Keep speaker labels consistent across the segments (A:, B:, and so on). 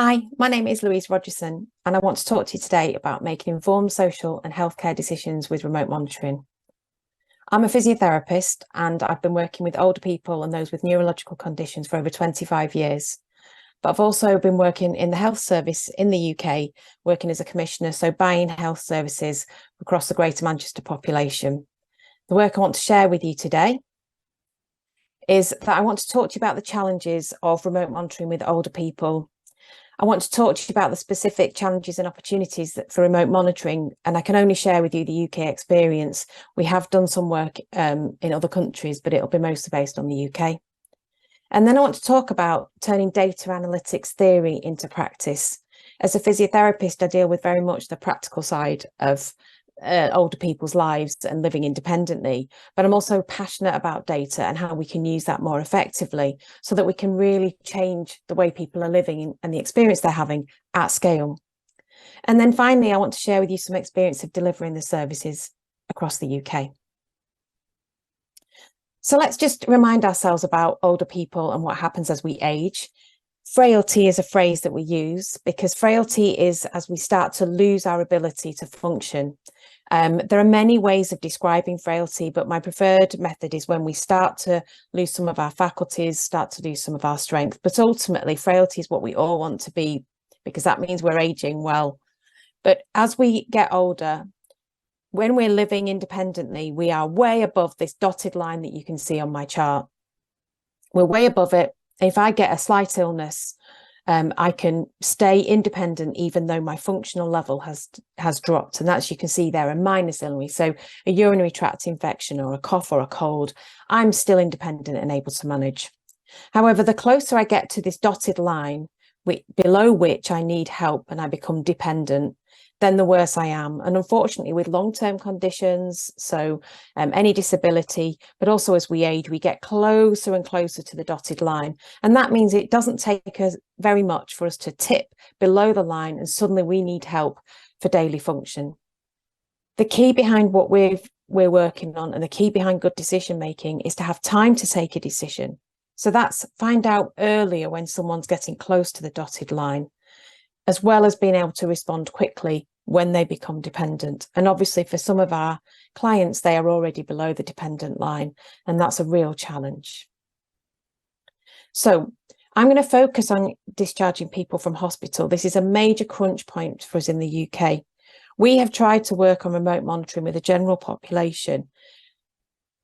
A: Hi, my name is Louise Rogerson, and I want to talk to you today about making informed social and healthcare decisions with remote monitoring. I'm a physiotherapist, and I've been working with older people and those with neurological conditions for over 25 years. But I've also been working in the health service in the UK, working as a commissioner, so buying health services across the Greater Manchester population. The work I want to share with you today is that I want to talk to you about the challenges of remote monitoring with older people. I want to talk to you about the specific challenges and opportunities for remote monitoring, and I can only share with you the UK experience. We have done some work in other countries, but it'll be mostly based on the UK. And then I want to talk about turning data analytics theory into practice. As a physiotherapist, I deal with very much the practical side of older people's lives and living independently, but I'm also passionate about data and how we can use that more effectively so that we can really change the way people are living and the experience they're having at scale. And then finally, I want to share with you some experience of delivering the services across the UK. So let's just remind ourselves about older people and what happens as we age. Frailty is a phrase that we use because frailty is as we start to lose our ability to function. There are many ways of describing frailty, but my preferred method is when we start to lose some of our faculties, start to lose some of our strength. But ultimately, frailty is what we all want to be because that means we're aging well. But as we get older, when we're living independently, we are way above this dotted line that you can see on my chart. We're way above it. If I get a slight illness, I can stay independent even though my functional level has dropped. And as you can see there, a minus illness. So a urinary tract infection or a cough or a cold, I'm still independent and able to manage. However, the closer I get to this dotted line, below which I need help and I become dependent, then the worse I am. And unfortunately, with long-term conditions, so any disability, but also as we age, we get closer and closer to the dotted line. And that means it doesn't take us very much for us to tip below the line and suddenly we need help for daily function. The key behind what we're working on and the key behind good decision making is to have time to take a decision. So that's find out earlier when someone's getting close to the dotted line, as well as being able to respond quickly when they become dependent. And obviously for some of our clients, they are already below the dependent line, and that's a real challenge. So I'm going to focus on discharging people from hospital. This is a major crunch point for us in the UK. We have tried to work on remote monitoring with the general population.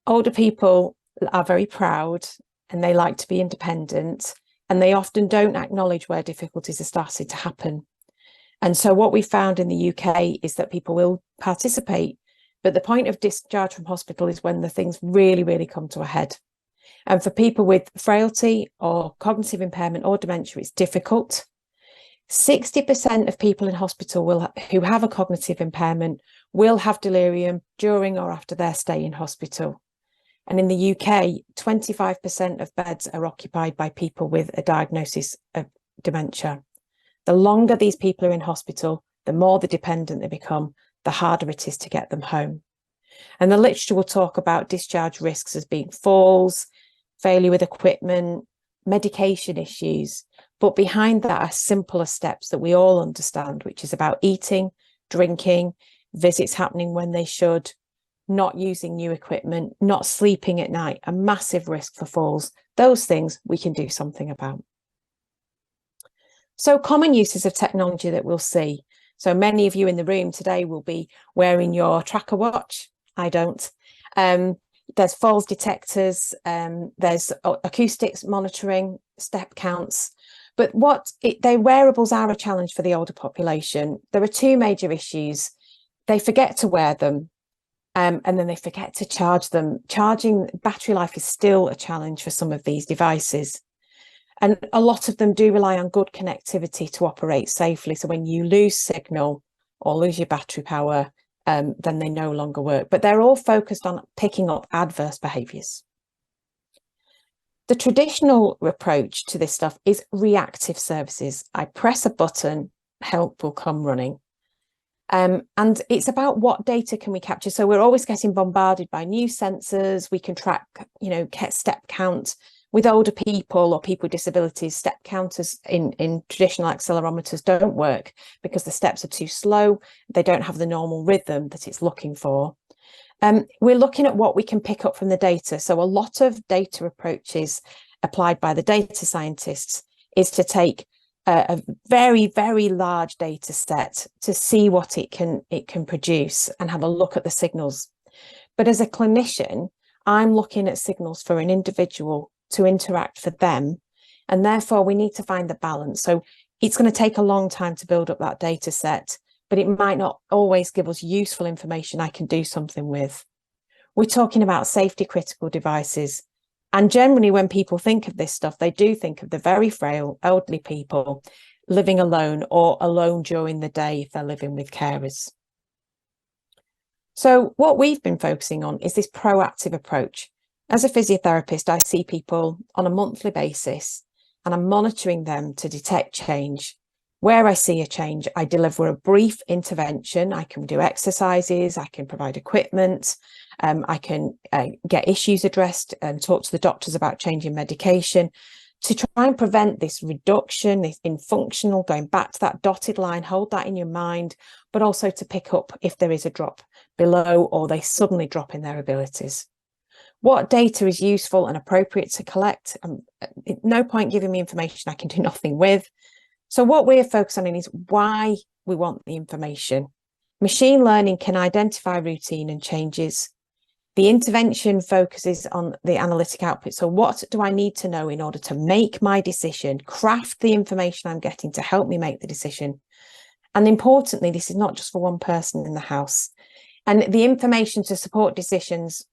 A: Older people are very proud and they like to be independent, and they often don't acknowledge where difficulties are starting to happen. And so what we found in the UK is that people will participate, but the point of discharge from hospital is when the things really, really come to a head. And for people with frailty or cognitive impairment or dementia, it's difficult. 60% of people in hospital who have a cognitive impairment will have delirium during or after their stay in hospital. And in the UK, 25% of beds are occupied by people with a diagnosis of dementia. The longer these people are in hospital, the more the dependent they become, the harder it is to get them home. And the literature will talk about discharge risks as being falls, failure with equipment, medication issues. But behind that are simpler steps that we all understand, which is about eating, drinking, visits happening when they should, not using new equipment, not sleeping at night, a massive risk for falls. Those things we can do something about. So common uses of technology that we'll see. So many of you in the room today will be wearing your tracker watch. I don't. There's falls detectors, there's acoustics monitoring, step counts. But their wearables are a challenge for the older population. There are two major issues. They forget to wear them. And then they forget to charge them. Charging battery life is still a challenge for some of these devices. And a lot of them do rely on good connectivity to operate safely. So when you lose signal or lose your battery power, then they no longer work. But they're all focused on picking up adverse behaviours. The traditional approach to this stuff is reactive services. I press a button, help will come running. And it's about what data can we capture. So we're always getting bombarded by new sensors. We can track, step count. With older people or people with disabilities, step counters in traditional accelerometers don't work because the steps are too slow. They don't have the normal rhythm that it's looking for. We're looking at what we can pick up from the data. So a lot of data approaches applied by the data scientists is to take a very, very large data set to see what it can produce and have a look at the signals. But as a clinician, I'm looking at signals for an individual to interact for them, and therefore we need to find the balance. So it's going to take a long time to build up that data set, but it might not always give us useful information I can do something with. We're talking about safety critical devices. And generally, when people think of this stuff, they do think of the very frail elderly people living alone or alone during the day if they're living with carers. So what we've been focusing on is this proactive approach. As a physiotherapist, I see people on a monthly basis and I'm monitoring them to detect change. Where I see a change, I deliver a brief intervention. I can do exercises, I can provide equipment, I can get issues addressed and talk to the doctors about changing medication to try and prevent this reduction in functional, going back to that dotted line, hold that in your mind, but also to pick up if there is a drop below or they suddenly drop in their abilities. What data is useful and appropriate to collect? No point giving me information I can do nothing with. So what we're focusing on is why we want the information. Machine learning can identify routine and changes. The intervention focuses on the analytic output. So what do I need to know in order to make my decision, craft the information I'm getting to help me make the decision? And importantly, this is not just for one person in the house. And the information to support decisions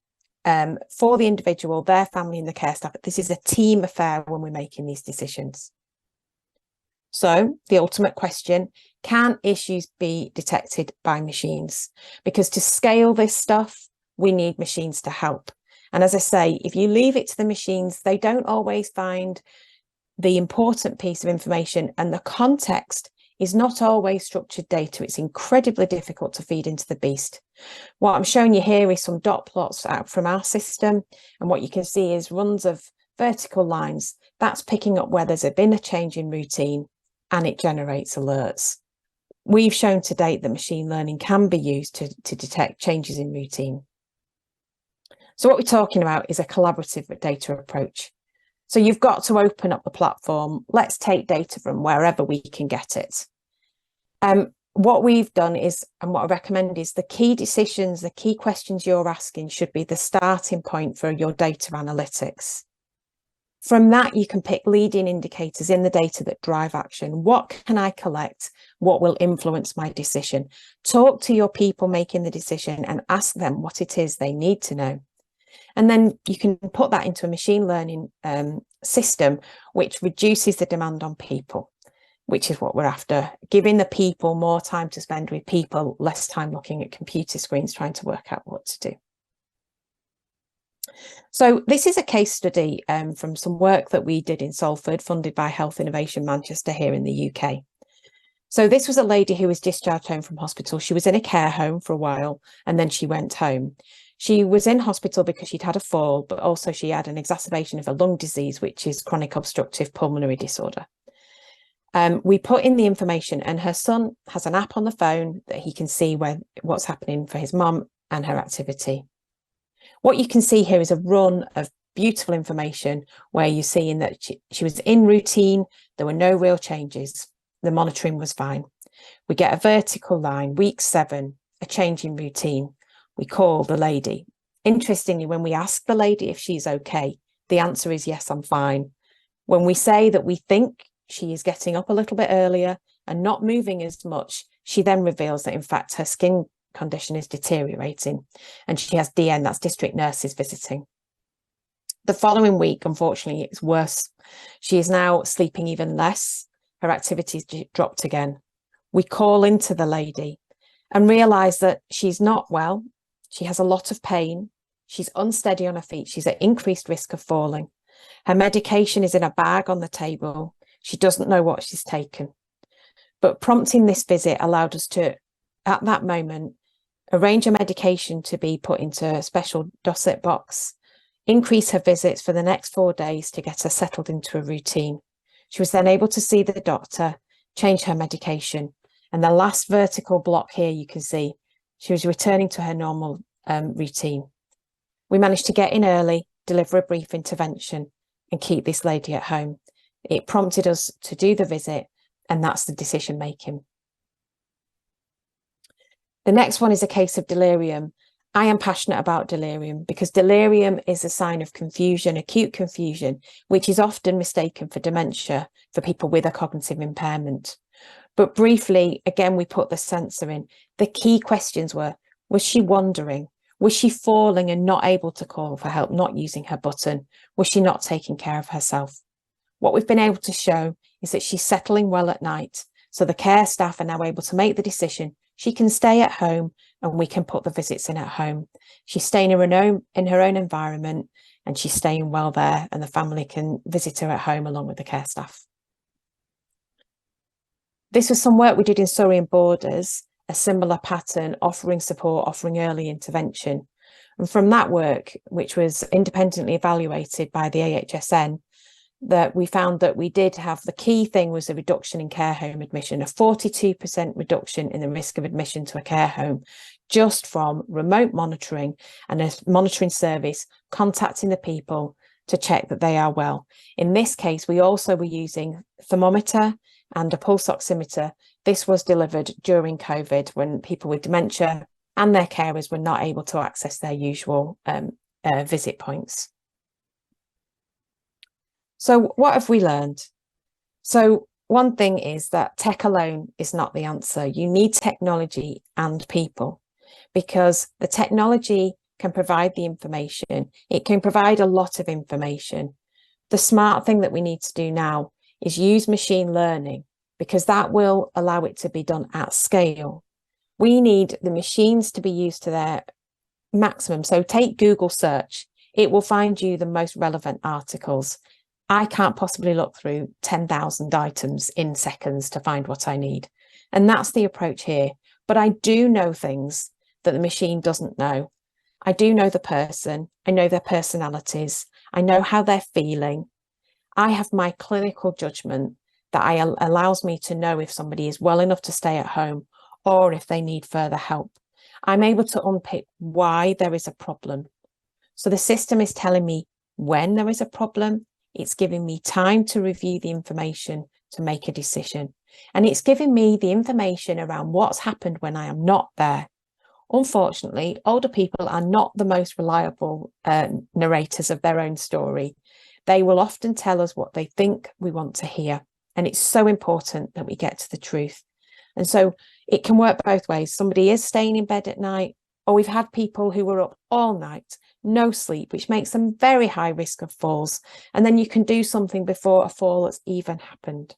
A: for the individual, their family and the care staff. This is a team affair when we're making these decisions. So the ultimate question, can issues be detected by machines? Because to scale this stuff, we need machines to help. And as I say, if you leave it to the machines, they don't always find the important piece of information, and the context is not always structured data. It's incredibly difficult to feed into the beast. What I'm showing you here is some dot plots out from our system. And what you can see is runs of vertical lines. That's picking up where there's been a change in routine and it generates alerts. We've shown to date that machine learning can be used to detect changes in routine. So what we're talking about is a collaborative data approach. So you've got to open up the platform. Let's take data from wherever we can get it. What we've done is, and what I recommend is the key decisions, the key questions you're asking should be the starting point for your data analytics. From that, you can pick leading indicators in the data that drive action. What can I collect? What will influence my decision? Talk to your people making the decision and ask them what it is they need to know. And then you can put that into a machine learning system, which reduces the demand on people, which is what we're after, giving the people more time to spend with people, less time looking at computer screens trying to work out what to do. So this is a case study from some work that we did in Salford, funded by Health Innovation Manchester here in the UK. So this was a lady who was discharged home from hospital. She was in a care home for a while and then she went home. She was in hospital because she'd had a fall, but also she had an exacerbation of a lung disease, which is chronic obstructive pulmonary disorder. We put in the information and her son has an app on the phone that he can see what's happening for his mum and her activity. What you can see here is a run of beautiful information where you're seeing that she was in routine. There were no real changes. The monitoring was fine. We get a vertical line, week 7, a change in routine. We call the lady. Interestingly, when we ask the lady if she's okay, the answer is yes, I'm fine. When we say that we think she is getting up a little bit earlier and not moving as much, she then reveals that in fact her skin condition is deteriorating and she has DN, that's district nurses visiting. The following week, unfortunately, it's worse. She is now sleeping even less. Her activities dropped again. We call into the lady and realise that she's not well. She has a lot of pain. She's unsteady on her feet. She's at increased risk of falling. Her medication is in a bag on the table. She doesn't know what she's taken. But prompting this visit allowed us to, at that moment, arrange a medication to be put into a special dossier box, increase her visits for the next 4 days to get her settled into a routine. She was then able to see the doctor, change her medication. And the last vertical block here, you can see she was returning to her normal routine. We managed to get in early, deliver a brief intervention, and keep this lady at home. It prompted us to do the visit, and that's the decision making. The next one is a case of delirium. I am passionate about delirium because delirium is a sign of confusion, acute confusion, which is often mistaken for dementia for people with a cognitive impairment. But briefly, again, we put the sensor in. The key questions were, was she wandering? Was she falling and not able to call for help, not using her button? Was she not taking care of herself? What we've been able to show is that she's settling well at night. So the care staff are now able to make the decision. She can stay at home and we can put the visits in at home. She's staying in her own environment and she's staying well there, and the family can visit her at home along with the care staff. This was some work we did in Surrey and Borders, a similar pattern, offering support, offering early intervention. And from that work, which was independently evaluated by the AHSN, that we found that we did have, the key thing was a reduction in care home admission, a 42% reduction in the risk of admission to a care home, just from remote monitoring and a monitoring service contacting the people to check that they are well. In this case, we also were using thermometer and a pulse oximeter. This was delivered during COVID when people with dementia and their carers were not able to access their usual visit points. So what have we learned? So one thing is that tech alone is not the answer. You need technology and people, because the technology can provide the information. It can provide a lot of information. The smart thing that we need to do now is use machine learning, because that will allow it to be done at scale. We need the machines to be used to their maximum. So take Google search. It will find you the most relevant articles. I can't possibly look through 10,000 items in seconds to find what I need. And that's the approach here. But I do know things that the machine doesn't know. I do know the person. I know their personalities. I know how they're feeling. I have my clinical judgment that allows me to know if somebody is well enough to stay at home or if they need further help. I'm able to unpick why there is a problem. So the system is telling me when there is a problem. It's giving me time to review the information to make a decision. And it's giving me the information around what's happened when I am not there. Unfortunately, older people are not the most reliable narrators of their own story. They will often tell us what they think we want to hear. And it's so important that we get to the truth. And so it can work both ways. Somebody is staying in bed at night, or we've had people who were up all night, no sleep, which makes them very high risk of falls. And then you can do something before a fall has even happened.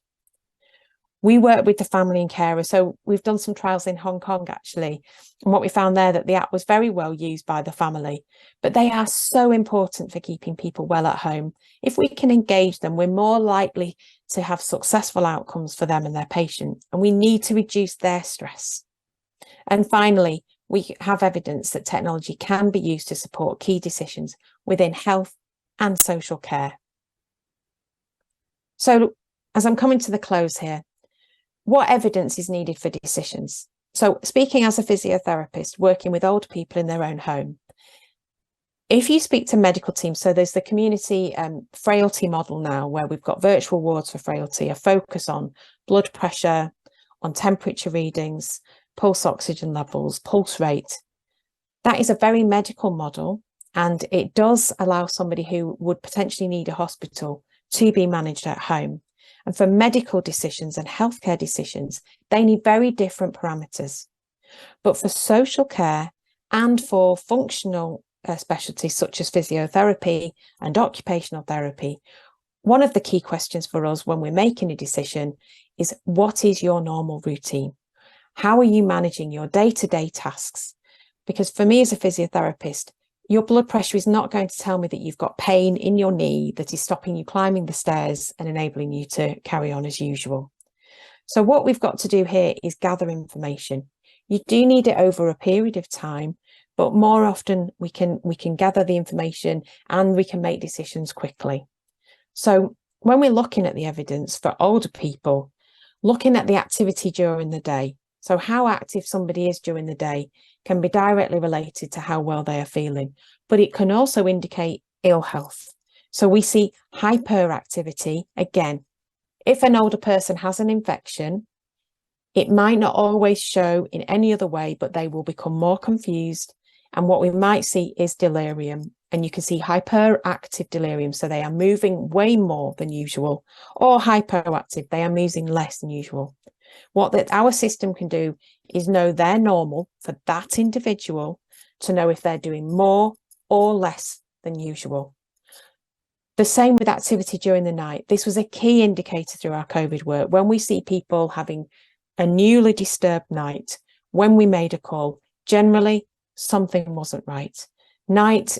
A: We work with the family and carer. So we've done some trials in Hong Kong, actually. And what we found there, that the app was very well used by the family, but they are so important for keeping people well at home. If we can engage them, we're more likely to have successful outcomes for them and their patient. And we need to reduce their stress. And finally, we have evidence that technology can be used to support key decisions within health and social care. So as I'm coming to the close here, what evidence is needed for decisions? So speaking as a physiotherapist, working with older people in their own home, if you speak to medical teams, so there's the community frailty model now, where we've got virtual wards for frailty, a focus on blood pressure, on temperature readings, pulse oxygen levels, pulse rate. That is a very medical model, and it does allow somebody who would potentially need a hospital to be managed at home. And for medical decisions and healthcare decisions, they need very different parameters. But for social care and for functional specialties such as physiotherapy and occupational therapy, one of the key questions for us when we're making a decision is, what is your normal routine? How are you managing your day-to-day tasks? Because for me as a physiotherapist, your blood pressure is not going to tell me that you've got pain in your knee that is stopping you climbing the stairs and enabling you to carry on as usual. So what we've got to do here is gather information. You do need it over a period of time, but more often we can gather the information and we can make decisions quickly. So when we're looking at the evidence for older people, looking at the activity during the day, so how active somebody is during the day can be directly related to how well they are feeling, but it can also indicate ill health. So we see hyperactivity. Again, if an older person has an infection, it might not always show in any other way, but they will become more confused. And what we might see is delirium. And you can see hyperactive delirium. So they are moving way more than usual, or hypoactive, they are moving less than usual. What our system can do is know their normal for that individual, to know if they're doing more or less than usual. The same with activity during the night. This was a key indicator through our COVID work. When we see people having a newly disturbed night, when we made a call, generally something wasn't right. Night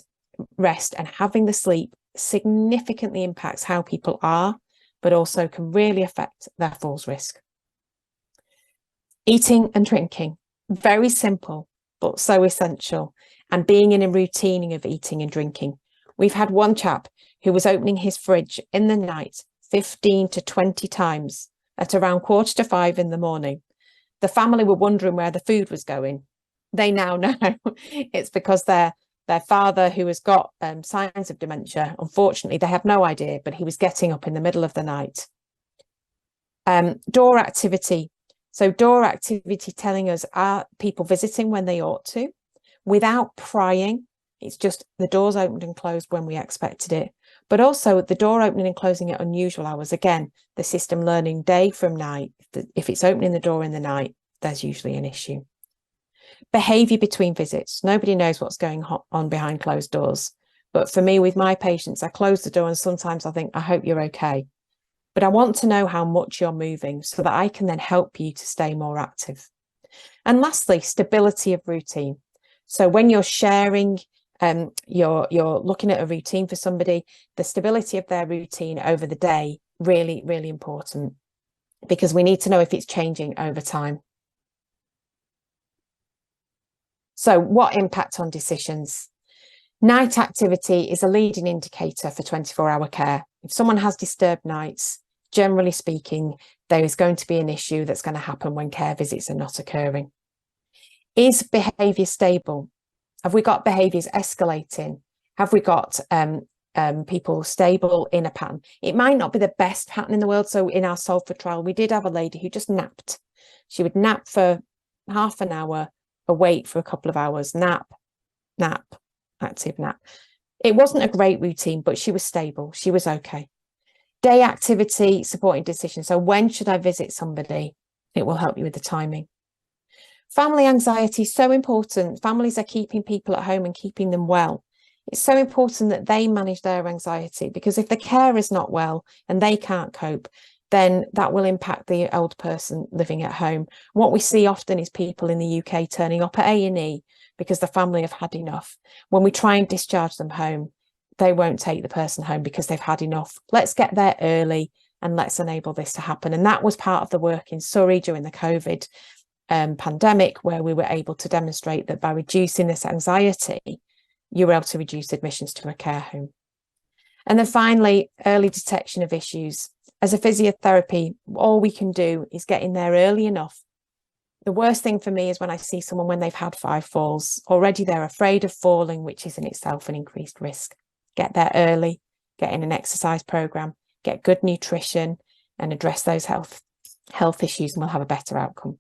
A: rest and having the sleep significantly impacts how people are, but also can really affect their falls risk. Eating and drinking, very simple, but so essential. And being in a routine of eating and drinking. We've had one chap who was opening his fridge in the night 15 to 20 times at around 4:45 in the morning. The family were wondering where the food was going. They now know it's because their father, who has got signs of dementia, unfortunately, they have no idea, but he was getting up in the middle of the night. Door activity. So door activity telling us, are people visiting when they ought to? Without prying, it's just the doors opened and closed when we expected it. But also the door opening and closing at unusual hours. Again, the system learning day from night. If it's opening the door in the night, there's usually an issue. Behaviour between visits. Nobody knows what's going on behind closed doors. But for me, with my patients, I close the door and sometimes I think, I hope you're okay. But I want to know how much you're moving so that I can then help you to stay more active. And lastly, stability of routine. So when you're sharing, you're looking at a routine for somebody, the stability of their routine over the day, really, really important, because we need to know if it's changing over time. So what impact on decisions? Night activity is a leading indicator for 24-hour care. If someone has disturbed nights, generally speaking, there is going to be an issue that's going to happen when care visits are not occurring. Is behaviour stable? Have we got behaviours escalating? Have we got people stable in a pattern? It might not be the best pattern in the world. So in our Salford trial, we did have a lady who just napped. She would nap for half an hour, awake for a couple of hours, nap, active nap. It wasn't a great routine, but she was stable. She was okay. Day activity, supporting decisions. So when should I visit somebody? It will help you with the timing. Family anxiety is so important. Families are keeping people at home and keeping them well. It's so important that they manage their anxiety, because if the carer is not well and they can't cope, then that will impact the old person living at home. What we see often is people in the UK turning up at A&E because the family have had enough. When we try and discharge them home, they won't take the person home because they've had enough. Let's get there early and let's enable this to happen. And that was part of the work in Surrey during the COVID pandemic, where we were able to demonstrate that by reducing this anxiety, you were able to reduce admissions to a care home. And then finally, early detection of issues. As a physiotherapy, all we can do is get in there early enough. The worst thing for me is when I see someone when they've had 5 falls. Already they're afraid of falling, which is in itself an increased risk. Get there early, get in an exercise program, get good nutrition, and address those health issues, and we'll have a better outcome.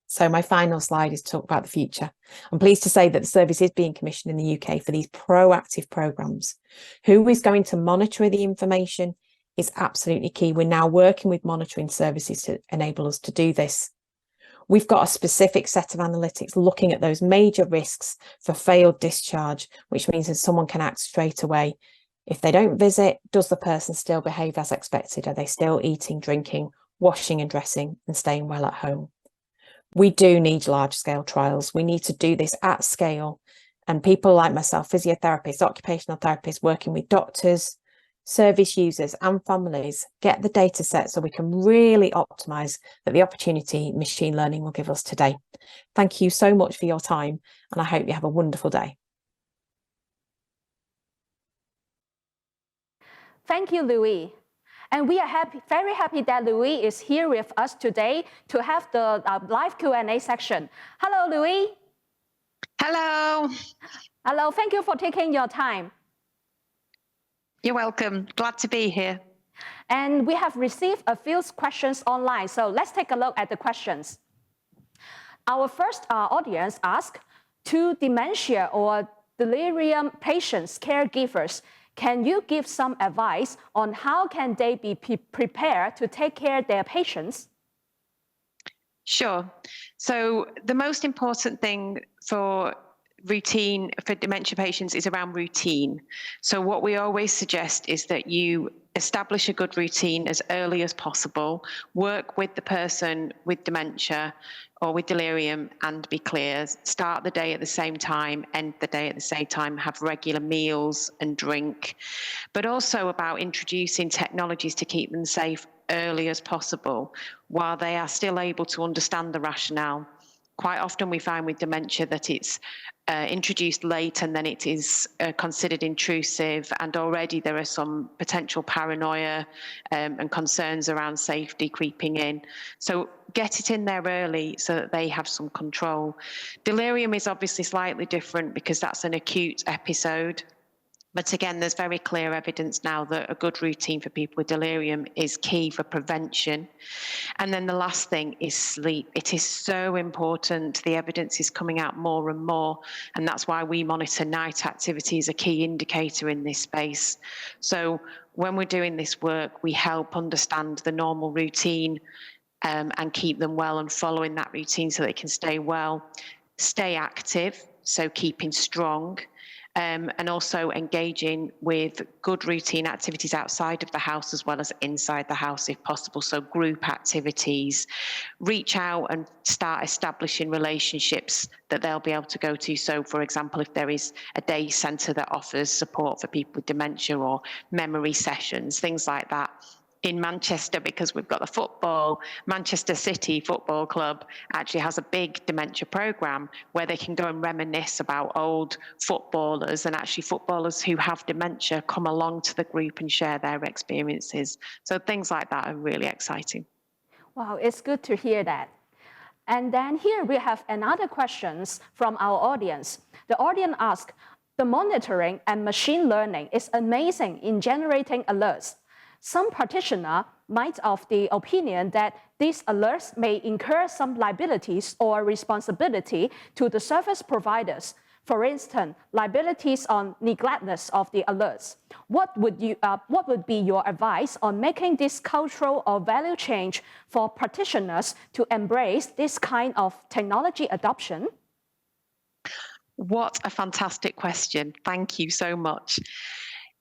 A: So my final slide is to talk about the future. I'm pleased to say that the service is being commissioned in the UK for these proactive programs. Who is going to monitor the information is absolutely key. We're now working with monitoring services to enable us to do this. We've got a specific set of analytics looking at those major risks for failed discharge, which means that someone can act straight away. If they don't visit, does the person still behave as expected? Are they still eating, drinking, washing and dressing and staying well at home? We do need large-scale trials. We need to do this at scale. And people like myself, physiotherapists, occupational therapists, working with doctors, service users and families get the data set so we can really optimize the opportunity machine learning will give us today. Thank you so much for your time, and I hope you have a wonderful day.
B: Thank you, Louise. And we are very happy that Louise is here with us today to have the live Q&A section. Hello, Louise.
C: Hello.
B: Hello, thank you for taking your time.
C: You're welcome. Glad to be here.
B: And we have received a few questions online, so let's take a look at the questions. Our first audience asked, to dementia or delirium patients, caregivers, can you give some advice on how can they be prepared to take care of their patients?
C: Sure. So the most important thing for routine for dementia patients is around routine. So what we always suggest is that you establish a good routine as early as possible, work with the person with dementia or with delirium and be clear, start the day at the same time, end the day at the same time, have regular meals and drink, but also about introducing technologies to keep them safe early as possible while they are still able to understand the rationale. Quite often we find with dementia that it's introduced late and then it is considered intrusive, and already there are some potential paranoia and concerns around safety creeping in. So get it in there early so that they have some control. Delirium is obviously slightly different because that's an acute episode. But again, there's very clear evidence now that a good routine for people with delirium is key for prevention. And then the last thing is sleep. It is so important. The evidence is coming out more and more, and that's why we monitor night activity as a key indicator in this space. So when we're doing this work, we help understand the normal routine and keep them well and following that routine so they can stay well, stay active, so keeping strong, and also engaging with good routine activities outside of the house as well as inside the house if possible. So group activities, reach out and start establishing relationships that they'll be able to go to. So for example, if there is a day centre that offers support for people with dementia or memory sessions, things like that. In Manchester, because we've got the football, Manchester City Football Club actually has a big dementia programme where they can go and reminisce about old footballers, and actually footballers who have dementia come along to the group and share their experiences. So things like that are really exciting.
B: Wow, it's good to hear that. And then here we have another questions from our audience. The audience asked, the monitoring and machine learning is amazing in generating alerts. Some practitioners might of the opinion that these alerts may incur some liabilities or responsibility to the service providers. For instance, liabilities on neglectness of the alerts. What would be your advice on making this cultural or value change for practitioners to embrace this kind of technology adoption?
C: What a fantastic question. Thank you so much.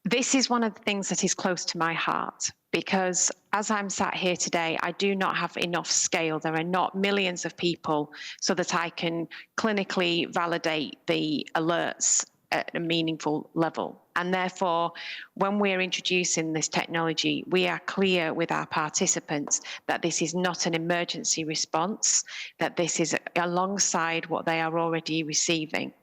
C: This is one of the things that is close to my heart, because as I'm sat here today, I do not have enough scale. There are not millions of people so that I can clinically validate the alerts at a meaningful level. And therefore, when we're introducing this technology, we are clear with our participants that this is not an emergency response, that this is alongside what they are already receiving.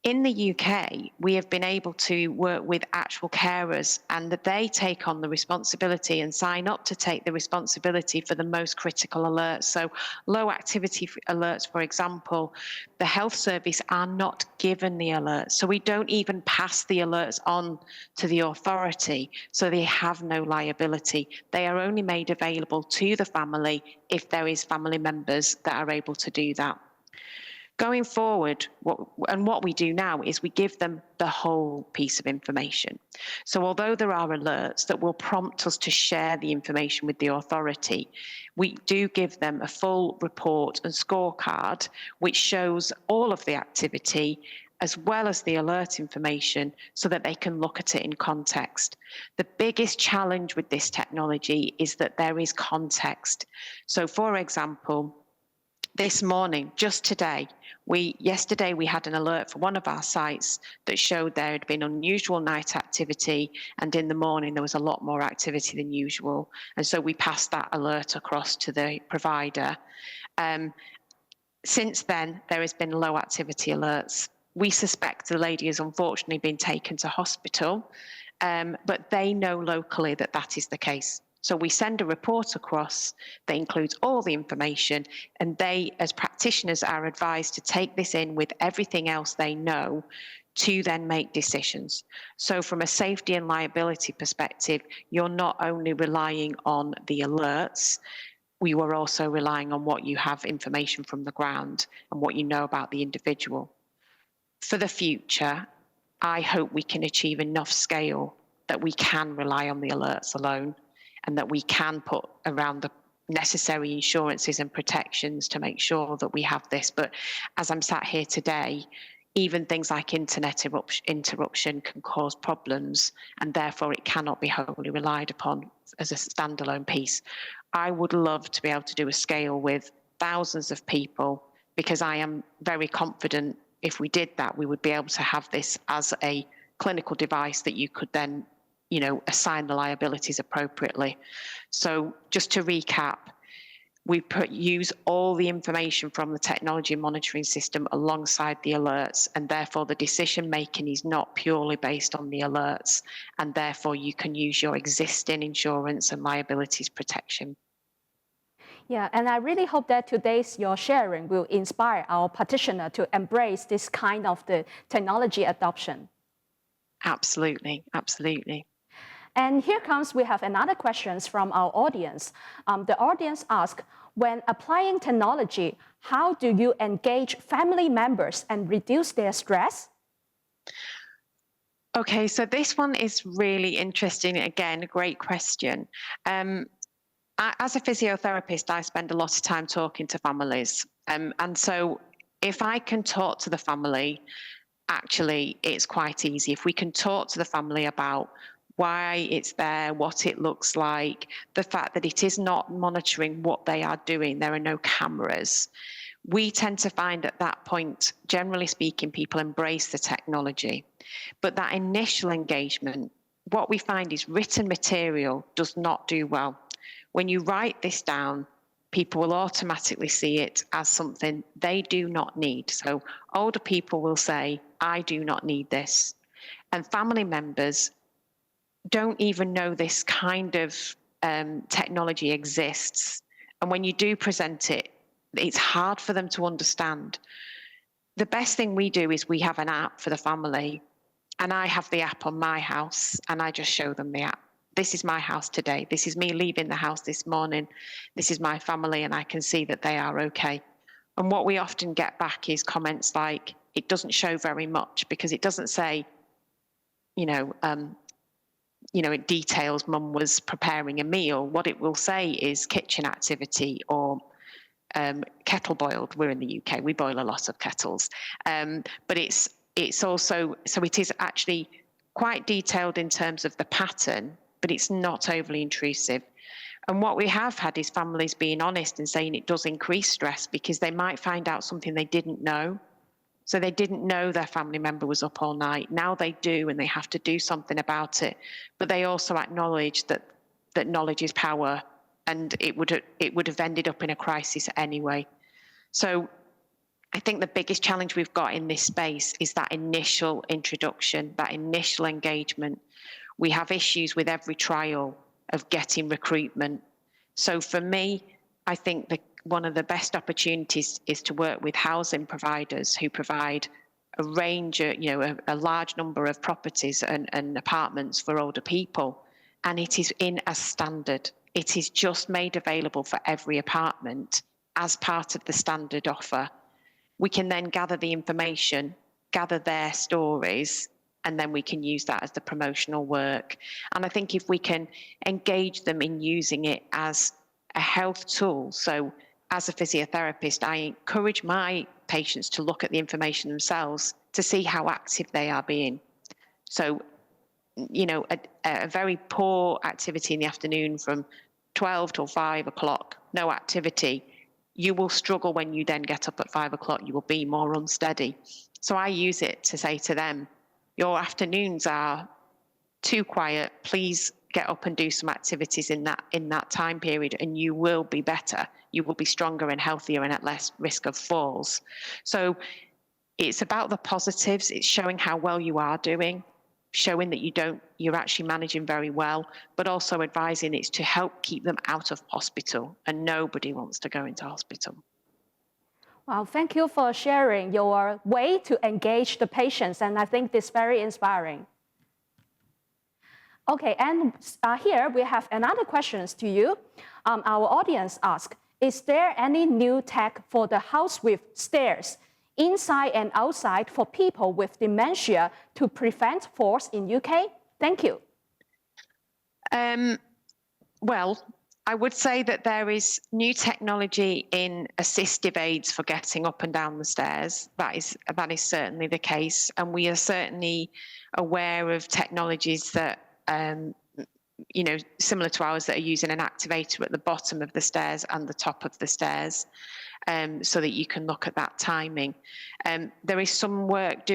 C: In the UK, we have been able to work with actual carers, and that they take on the responsibility and sign up to take the responsibility for the most critical alerts. So low activity alerts, for example, the health service are not given the alerts. So we don't even pass the alerts on to the authority. So they have no liability. They are only made available to the family if there is family members that are able to do that. Going forward, what we do now is we give them the whole piece of information. So although there are alerts that will prompt us to share the information with the authority, we do give them a full report and scorecard which shows all of the activity as well as the alert information so that they can look at it in context. The biggest challenge with this technology is that there is context. So for example, this morning, just today, yesterday we had an alert for one of our sites that showed there had been unusual night activity, and in the morning there was a lot more activity than usual. And so we passed that alert across to the provider. Since then, there has been low activity alerts. We suspect the lady has unfortunately been taken to hospital, but they know locally that that is the case. So we send a report across that includes all the information, and they, as practitioners, are advised to take this in with everything else they know to then make decisions. So from a safety and liability perspective, you're not only relying on the alerts, we were also relying on what you have information from the ground and what you know about the individual. For the future, I hope we can achieve enough scale that we can rely on the alerts alone, and that we can put around the necessary insurances and protections to make sure that we have this. But as I'm sat here today, even things like internet interruption can cause problems, and therefore it cannot be wholly relied upon as a standalone piece. I would love to be able to do a scale with thousands of people, because I am very confident if we did that, we would be able to have this as a clinical device that you could then assign the liabilities appropriately. So just to recap, we use all the information from the technology monitoring system alongside the alerts, and therefore the decision making is not purely based on the alerts, and therefore you can use your existing insurance and liabilities protection.
B: Yeah, and I really hope that today's your sharing will inspire our practitioner to embrace this kind of the technology adoption.
C: Absolutely, absolutely.
B: And here comes, we have another questions from our audience. The audience asks, when applying technology, how do you engage family members and reduce their stress?
C: Okay, so this one is really interesting. Again, a great question. As a physiotherapist, I spend a lot of time talking to families. And so if I can talk to the family, actually, it's quite easy. If we can talk to the family about why it's there, what it looks like, the fact that it is not monitoring what they are doing, there are no cameras. We tend to find at that point, generally speaking, people embrace the technology. But that initial engagement, what we find is written material does not do well. When you write this down, people will automatically see it as something they do not need. So older people will say, I do not need this. And family members don't even know this kind of technology exists. And when you do present it, it's hard for them to understand. The best thing we do is we have an app for the family, and I have the app on my house, and I just show them the app. This is my house today. This is me leaving the house this morning. This is my family, and I can see that they are okay. And what we often get back is comments like, it doesn't show very much, because it doesn't say, it details mum was preparing a meal. What it will say is kitchen activity or kettle boiled. We're in the UK, we boil a lot of kettles. But it's also, so it is actually quite detailed in terms of the pattern, but it's not overly intrusive. And what we have had is families being honest and saying it does increase stress, because they might find out something they didn't know. So they didn't know their family member was up all night. Now they do, and they have to do something about it. But they also acknowledge that knowledge is power, and it would have ended up in a crisis anyway. So I think the biggest challenge we've got in this space is that initial introduction, that initial engagement. We have issues with every trial of getting recruitment. So for me, I think one of the best opportunities is to work with housing providers who provide a range, a large number of properties and apartments for older people. And it is in as standard. It is just made available for every apartment as part of the standard offer. We can then gather the information, gather their stories, and then we can use that as the promotional work. And I think if we can engage them in using it as a health tool, so as a physiotherapist, I encourage my patients to look at the information themselves to see how active they are being. So, a very poor activity in the afternoon from 12 till 5 o'clock, no activity, you will struggle when you then get up at 5 o'clock. You will be more unsteady. So I use it to say to them, your afternoons are too quiet. Please get up and do some activities in that time period, and you will be better. You will be stronger and healthier and at less risk of falls. So it's about the positives. It's showing how well you are doing, showing that you're actually managing very well, but also advising it's to help keep them out of hospital, and nobody wants to go into hospital.
B: Well, thank you for sharing your way to engage the patients, and I think this is very inspiring. Okay, and here we have another question to you. Our audience asked, is there any new tech for the house with stairs, inside and outside, for people with dementia to prevent falls in UK? Thank you.
C: Well, I would say that there is new technology in assistive aids for getting up and down the stairs. That is certainly the case, and we are certainly aware of technologies that similar to ours, that are using an activator at the bottom of the stairs and the top of the stairs, so that you can look at that timing. There is some work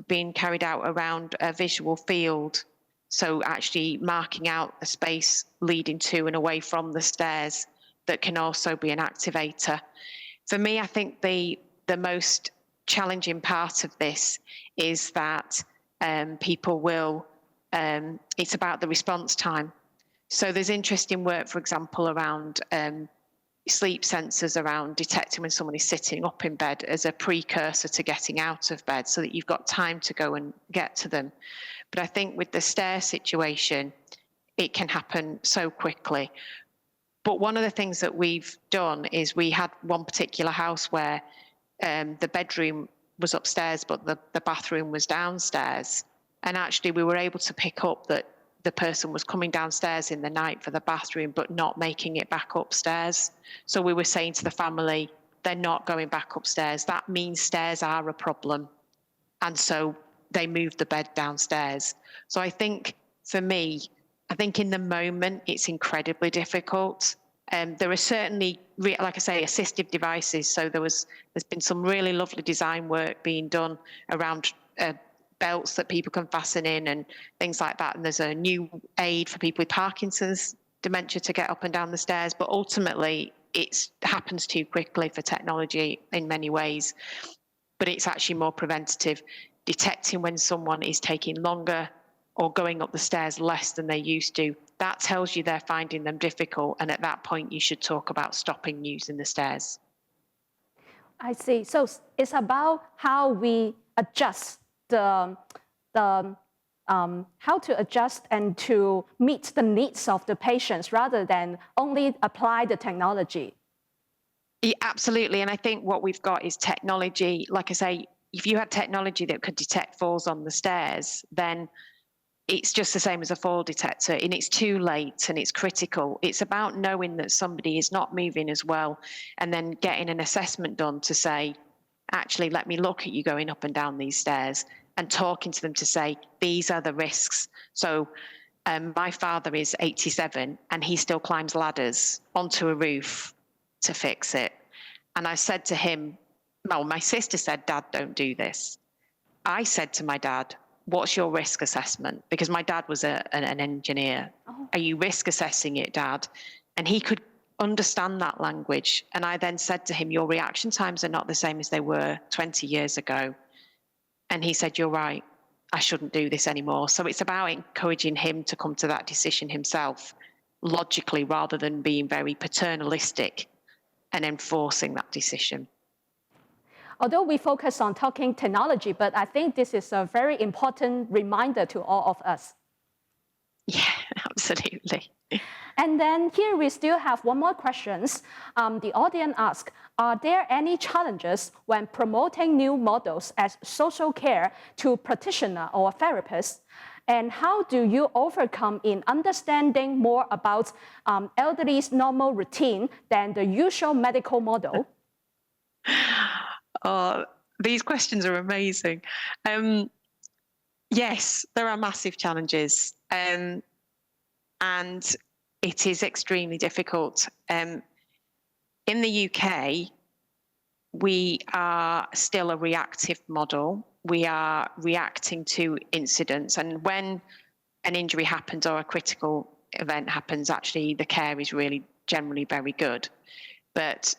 C: being carried out around a visual field, so actually marking out a space leading to and away from the stairs that can also be an activator. For me, I think the most challenging part of this is that people will, it's about the response time. So there's interesting work, for example, around sleep sensors, around detecting when someone is sitting up in bed as a precursor to getting out of bed, so that you've got time to go and get to them. But I think with the stair situation, it can happen so quickly. But one of the things that we've done is we had one particular house where the bedroom was upstairs, but the bathroom was downstairs. And actually we were able to pick up that the person was coming downstairs in the night for the bathroom, but not making it back upstairs. So we were saying to the family, they're not going back upstairs. That means stairs are a problem. And so they moved the bed downstairs. So I think for me, I think in the moment, it's incredibly difficult. There are certainly, like I say, assistive devices. So there's been some really lovely design work being done around belts that people can fasten in and things like that. And there's a new aid for people with Parkinson's dementia to get up and down the stairs. But ultimately, it happens too quickly for technology in many ways. But it's actually more preventative, detecting when someone is taking longer or going up the stairs less than they used to. That tells you they're finding them difficult. And at that point, you should talk about stopping using the stairs.
B: I see. So it's about how we adjust how to adjust and to meet the needs of the patients rather than only apply the technology.
C: Yeah, absolutely. And I think what we've got is technology. Like I say, if you had technology that could detect falls on the stairs, then it's just the same as a fall detector, and it's too late and it's critical. It's about knowing that somebody is not moving as well, and then getting an assessment done to say, actually, let me look at you going up and down these stairs, and talking to them to say, these are the risks. So my father is 87 and he still climbs ladders onto a roof to fix it. And I said to him, well, my sister said, Dad, don't do this. I said to my dad, what's your risk assessment? Because my dad was an engineer. Oh. Are you risk assessing it, Dad? And he could understand that language. And I then said to him, your reaction times are not the same as they were 20 years ago. And he said, you're right, I shouldn't do this anymore. So it's about encouraging him to come to that decision himself, logically, rather than being very paternalistic and enforcing that decision.
B: Although we focus on talking technology, but I think this is a very important reminder to all of us.
C: Yeah, absolutely.
B: And then here we still have one more question. The audience asks, are there any challenges when promoting new models as social care to practitioner or therapists? And how do you overcome in understanding more about elderly's normal routine than the usual medical model?
C: These questions are amazing. Yes, there are massive challenges. And it is extremely difficult. In the UK, we are still a reactive model. We are reacting to incidents, and when an injury happens or a critical event happens, actually the care is really generally very good. But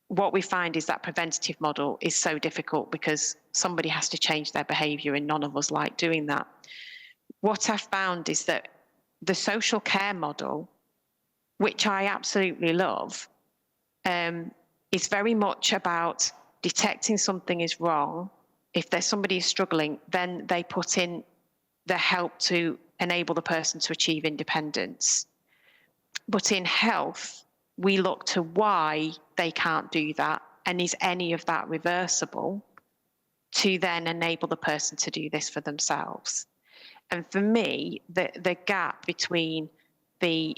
C: what we find is that preventative model is so difficult because somebody has to change their behaviour, and none of us like doing that. What I've found is that the social care model, which I absolutely love, is very much about detecting something is wrong. If there's somebody who's struggling, then they put in the help to enable the person to achieve independence. But in health, we look to why they can't do that, and is any of that reversible, to then enable the person to do this for themselves. And for me, the gap between the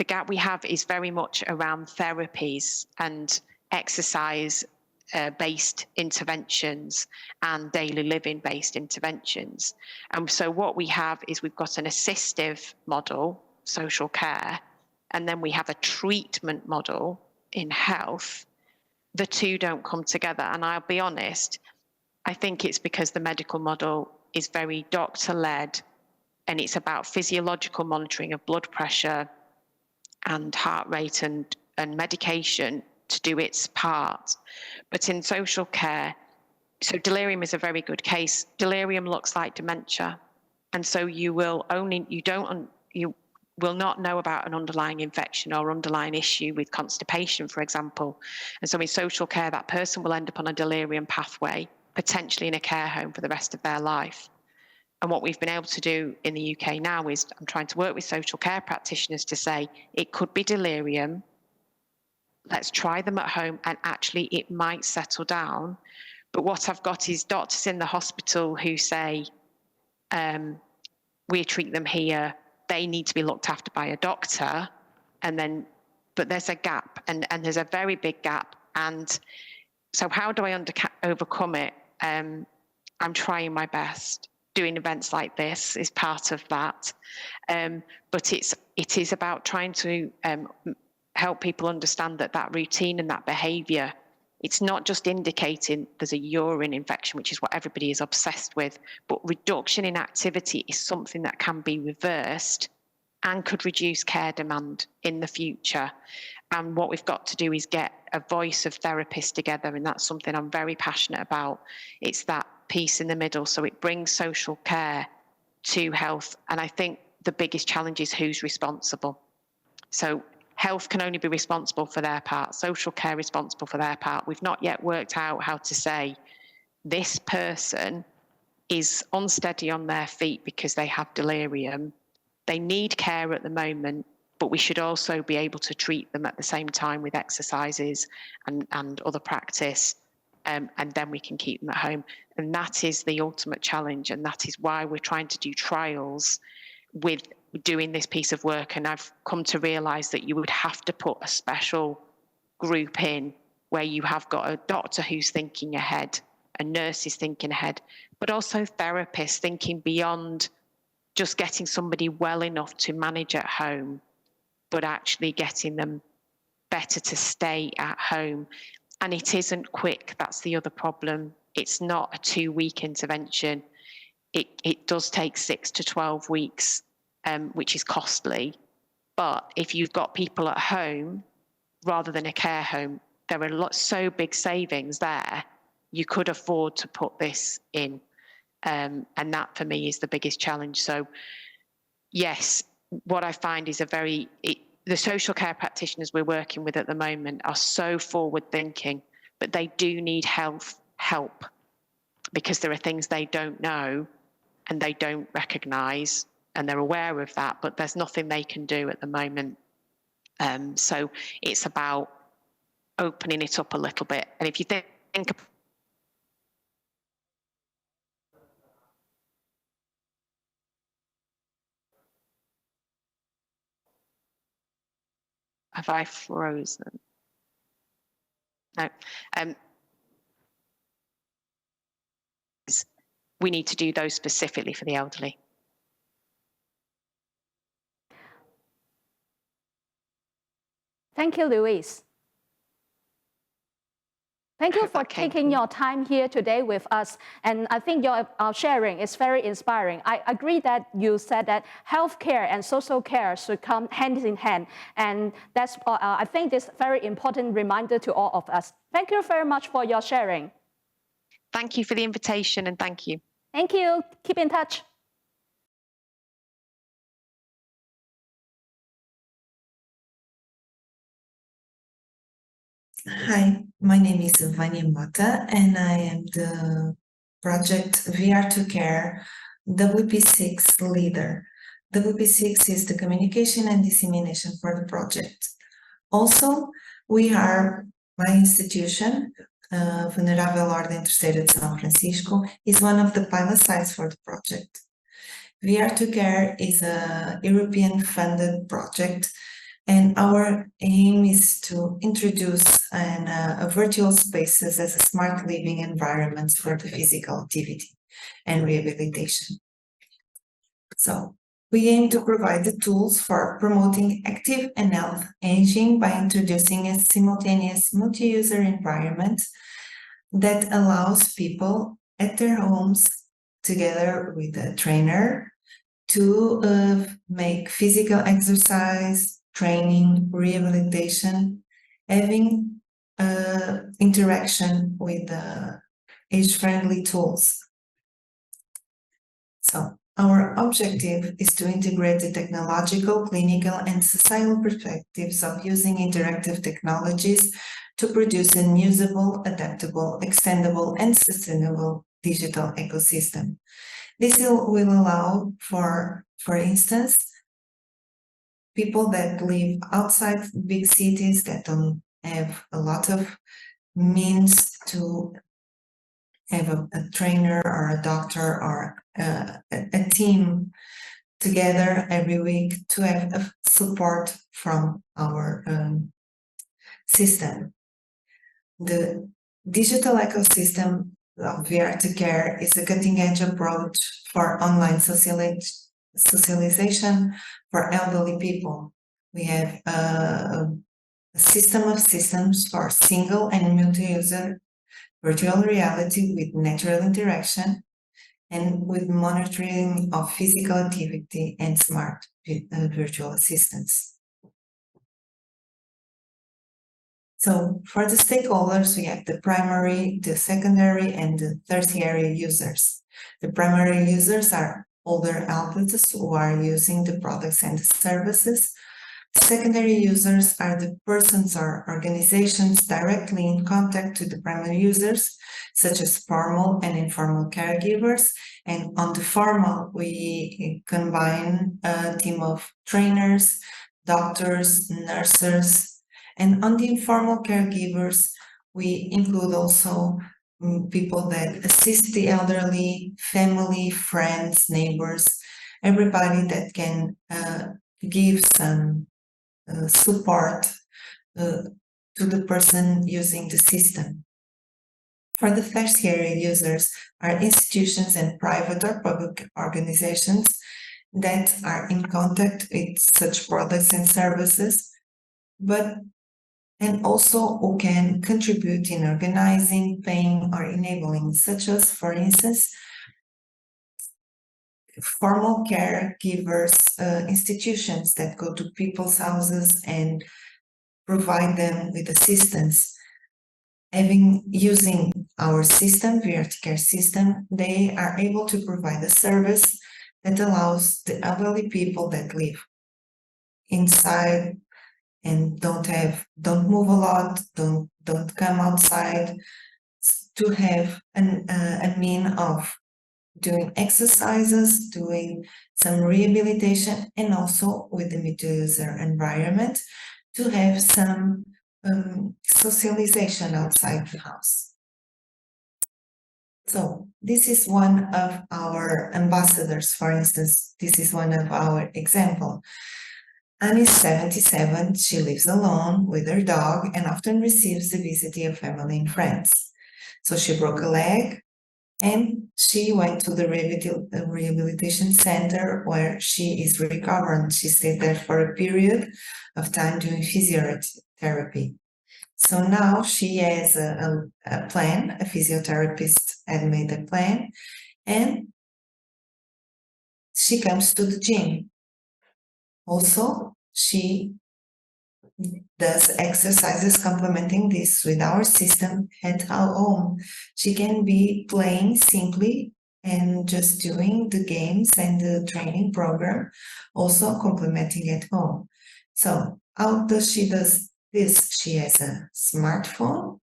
C: gap we have is very much around therapies and exercise based interventions and daily living based interventions. And so what we have is we've got an assistive model, social care, and then we have a treatment model in health. The two don't come together. And I'll be honest, I think it's because the medical model is very doctor-led, and it's about physiological monitoring of blood pressure and heart rate and medication to do its part. But in social care, so delirium is a very good case. Delirium looks like dementia. And so you will not know about an underlying infection or underlying issue with constipation, for example. And so in social care, that person will end up on a delirium pathway, potentially in a care home for the rest of their life. And what we've been able to do in the UK now is I'm trying to work with social care practitioners to say, it could be delirium. Let's try them at home, and actually it might settle down. But what I've got is doctors in the hospital who say, we treat them here, they need to be looked after by a doctor. But there's a gap, and there's a very big gap. And so how do I overcome it? I'm trying my best. Doing events like this is part of that. But it is about trying to help people understand that routine and that behaviour, it's not just indicating there's a urine infection, which is what everybody is obsessed with, but reduction in activity is something that can be reversed and could reduce care demand in the future. And what we've got to do is get a voice of therapists together, and that's something I'm very passionate about. It's that piece in the middle, so it brings social care to health. And I think the biggest challenge is who's responsible. So health can only be responsible for their part, social care responsible for their part. We've not yet worked out how to say this person is unsteady on their feet because they have delirium. They need care at the moment, but we should also be able to treat them at the same time with exercises and other practice, and then we can keep them at home. And that is the ultimate challenge, and that is why we're trying to do trials with doing this piece of work. And I've come to realise that you would have to put a special group in where you have got a doctor who's thinking ahead, a nurse is thinking ahead, but also therapists thinking beyond just getting somebody well enough to manage at home, but actually getting them better to stay at home. And it isn't quick. That's the other problem. It's not a 2-week intervention. It does take 6 to 12 weeks, which is costly. But if you've got people at home rather than a care home, there are so big savings there. You could afford to put this in. And that for me is the biggest challenge. So yes, what I find is the social care practitioners we're working with at the moment are so forward thinking, but they do need health help because there are things they don't know and they don't recognise, and they're aware of that, but there's nothing they can do at the moment. So it's about opening it up a little bit. And if you think have I frozen? No. We need to do those specifically for the elderly.
B: Thank you, Louise. Thank you for taking your time here today with us. And I think your sharing is very inspiring. I agree that you said that healthcare and social care should come hand in hand. And that's, I think, this very important reminder to all of us. Thank you very much for your sharing.
C: Thank you for the invitation, and thank you.
B: Thank you. Keep in touch.
D: Hi, my name is Vania Mota, and I am the project VR2Care WP6 leader. WP6 is the communication and dissemination for the project. Also, we are, my institution, Venerável Ordem Terceira de São Francisco, is one of the pilot sites for the project. VR2Care is a European-funded project, and our aim is to introduce virtual spaces as a smart living environments for the physical activity and rehabilitation. So we aim to provide the tools for promoting active and health aging by introducing a simultaneous multi-user environment that allows people at their homes, together with a trainer, to make physical exercise, training, rehabilitation, having interaction with age-friendly tools. So our objective is to integrate the technological, clinical, and societal perspectives of using interactive technologies to produce a usable, adaptable, extendable, and sustainable digital ecosystem. This will allow for instance, people that live outside big cities that don't have a lot of means to have a trainer or a doctor or a team together every week to have a support from our system. The digital ecosystem of VR2Care is a cutting-edge approach for online socialization for elderly people. We have a system of systems for single and multi-user virtual reality with natural interaction and with monitoring of physical activity and smart virtual assistants. So for the stakeholders, we have the primary, the secondary, and the tertiary users. The primary users are older adults who are using the products and the services. Secondary users are the persons or organizations directly in contact with the primary users, such as formal and informal caregivers. And on the formal, we combine a team of trainers, doctors, nurses. And on the informal caregivers, we include also people that assist the elderly, family, friends, neighbors, everybody that can give some support to the person using the system. For the tertiary users are institutions and private or public organizations that are in contact with such products and services, and also who can contribute in organizing, paying, or enabling, such as, for instance, formal caregivers, institutions that go to people's houses and provide them with assistance. Using our system, VR2Care system, they are able to provide a service that allows the elderly people that live inside and don't move a lot, don't come outside, to have a mean of doing exercises, doing some rehabilitation, and also with the multi-user environment to have some socialization outside the house. So this is one of our ambassadors, for instance. This is one of our example. Anne is 77, she lives alone with her dog and often receives the visit of family and friends. So she broke a leg, And she went to the rehabilitation center where she is recovering. She stayed there for a period of time doing physiotherapy. So now she has a plan, a physiotherapist had made a plan, and she comes to the gym. Also, she does exercises complementing this with our system at our home. She can be playing simply and just doing the games and the training program, also complementing at home. So how does she does this? She has a smartphone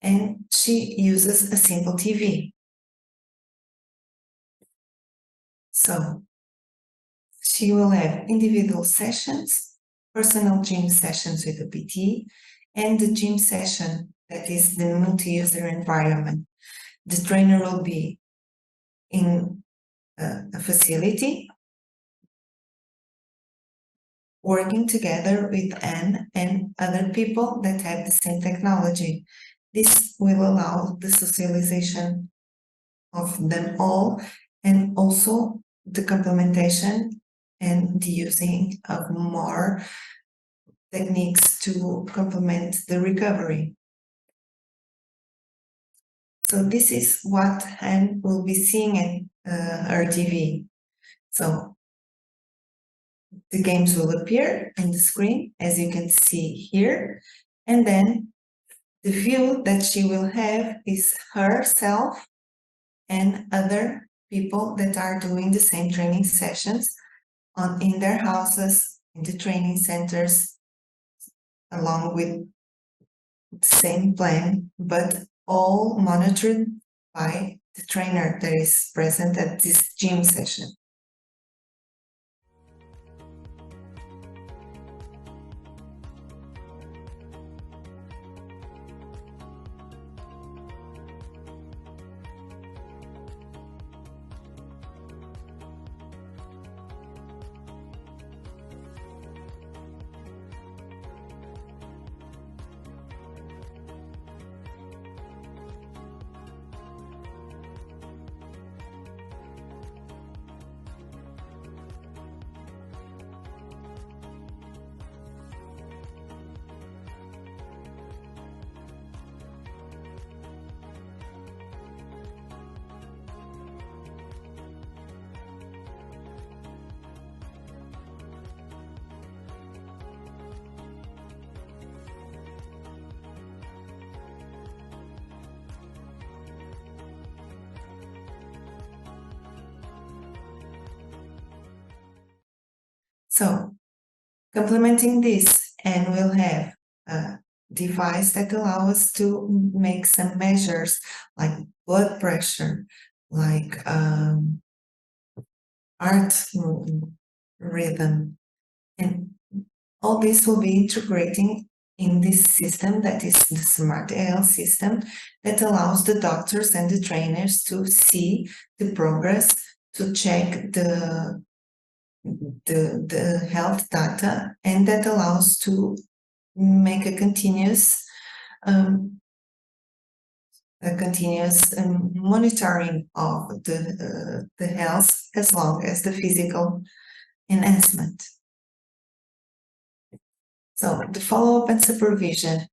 D: and she uses a simple TV. So she will have individual sessions, personal gym sessions with a PT, and the gym session that is the multi-user environment. The trainer will be in a facility, working together with Anne and other people that have the same technology. This will allow the socialization of them all and also the complementation and the using of more techniques to complement the recovery. So this is what Anne will be seeing at her TV. So the games will appear in the screen, as you can see here, and then the view that she will have is herself and other people that are doing the same training sessions in their houses, in the training centers, along with the same plan, but all monitored by the trainer that is present at this gym session. So, complementing this, and we'll have a device that allows us to make some measures like blood pressure, like heart rhythm, and all this will be integrating in this system that is the Smart AL system that allows the doctors and the trainers to see the progress, to check the health data, and that allows to make a continuous monitoring of the health as long as the physical enhancement. So the follow-up and supervision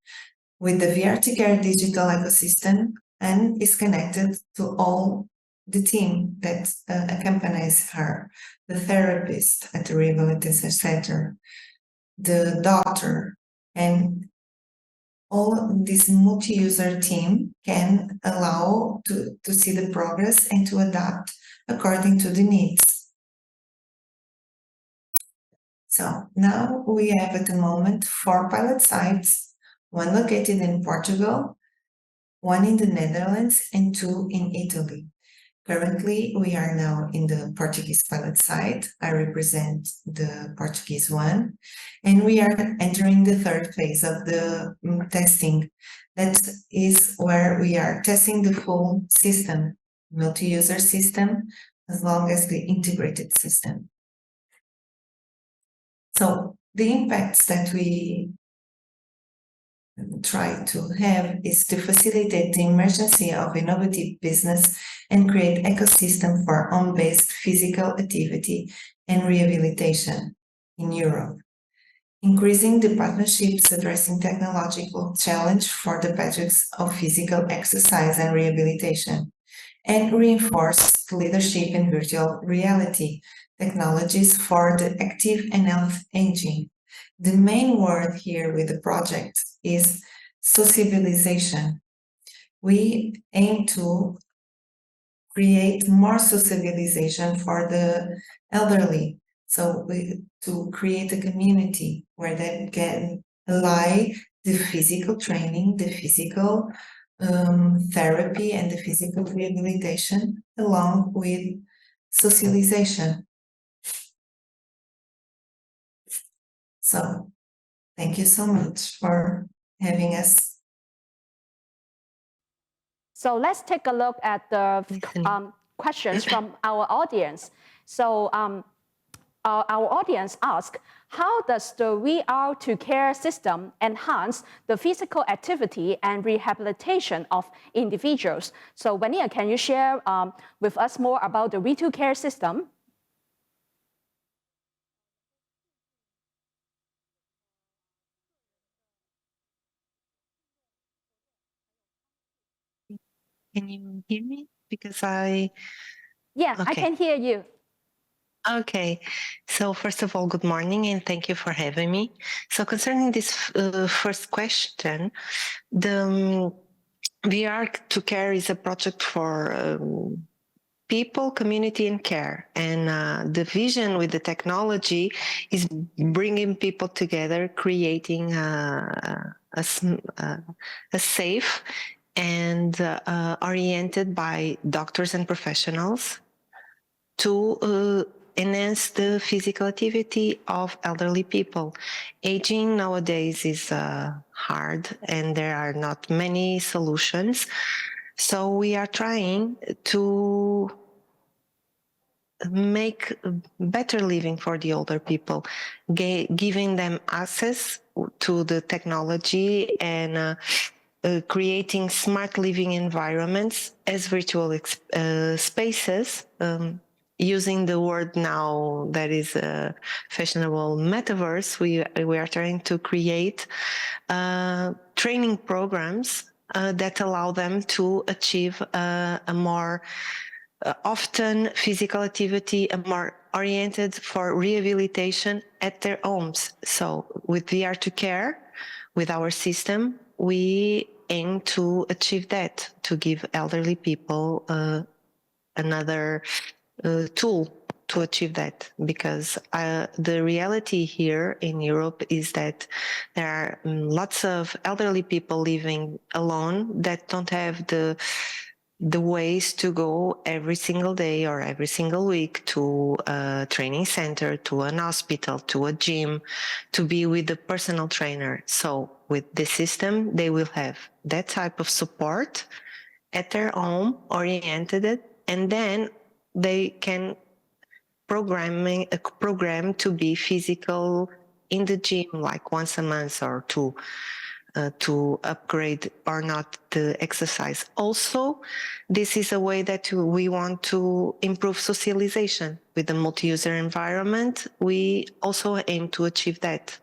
D: with the VRT-Care digital ecosystem and is connected to all the team that accompanies her, the therapist at the Rehabilitation Center, the doctor, and all this multi-user team can allow to see the progress and to adapt according to the needs. So now we have at the moment 4 pilot sites, 1 located in Portugal, 1 in the Netherlands, and 2 in Italy. Currently, we are now in the Portuguese pilot site. I represent the Portuguese one, and we are entering the 3rd phase of the testing. That is where we are testing the full system, multi-user system, as long as the integrated system. So the impacts that we try to have is to facilitate the emergency of innovative business and create ecosystem for home-based physical activity and rehabilitation in Europe. Increasing the partnerships addressing technological challenge for the projects of physical exercise and rehabilitation, and reinforce leadership in virtual reality technologies for the active and health aging. The main word here with the project is socialization. We aim to create more socialization for the elderly. So to create a community where they can ally the physical training, the physical therapy, and the physical rehabilitation along with socialization. So thank you so much for having us.
B: So let's take a look at the questions from our audience. So our audience asked, how does the VR2 care system enhance the physical activity and rehabilitation of individuals? So Vania, can you share with us more about the V2 care system?
E: Can you hear me? Because I...
B: Yeah, okay. I can hear you.
E: Okay, so first of all, good morning and thank you for having me. So concerning this first question, the VR2 Care is a project for people, community, and care. And the vision with the technology is bringing people together, creating a safe and oriented by doctors and professionals to enhance the physical activity of elderly people. Aging nowadays is hard and there are not many solutions. So we are trying to make better living for the older people, giving them access to the technology and creating smart living environments as virtual spaces, using the word now that is fashionable, metaverse. We are trying to create training programs that allow them to achieve a more often physical activity, more oriented for rehabilitation at their homes. So with VR2 Care, with our system, we aim to achieve that, to give elderly people another tool to achieve that, because the reality here in Europe is that there are lots of elderly people living alone that don't have the ways to go every single day or every single week to a training center, to an hospital, to a gym, to be with a personal trainer. So with this system, they will have that type of support at their home, oriented, and then they can program to be physical in the gym, like once a month or two, to upgrade or not the exercise. Also, this is a way that we want to improve socialization. With the multi-user environment, we also aim to achieve that.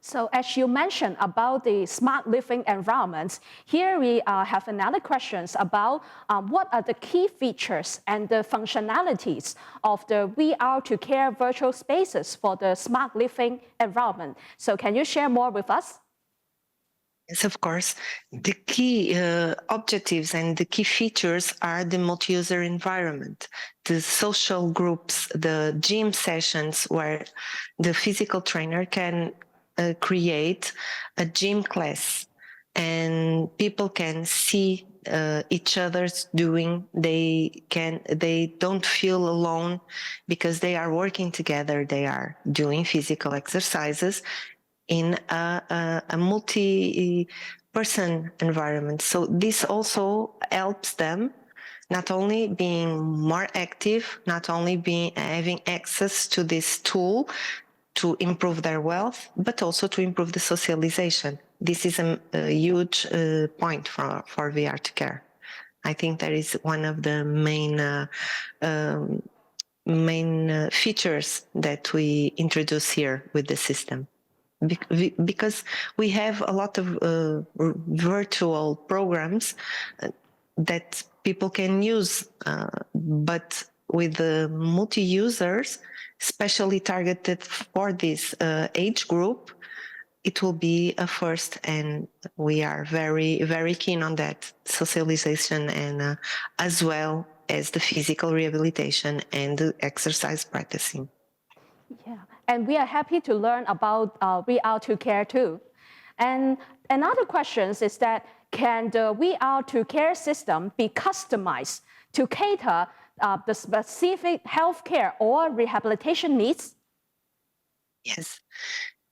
B: So as you mentioned about the smart living environments, here we have another question about what are the key features and the functionalities of the VR2 Care virtual spaces for the smart living environment. So can you share more with us?
E: Yes, of course. The key objectives and the key features are the multi-user environment, the social groups, the gym sessions where the physical trainer can create a gym class and people can see each other's doing. They don't feel alone because they are working together. They are doing physical exercises in a multi-person environment. So this also helps them not only being more active, not only having access to this tool, to improve their wealth, but also to improve the socialization. This is a huge point for VR to Care. I think that is one of the main features that we introduce here with the system. Because we have a lot of virtual programs that people can use, but with the multi-users, especially targeted for this age group, it will be a first, and we are very, very keen on that socialization, and as well as the physical rehabilitation and the exercise practicing.
B: Yeah, and we are happy to learn about VR2Care too. And another question is that, can the VR2Care system be customized to cater the specific healthcare or rehabilitation needs?
E: Yes.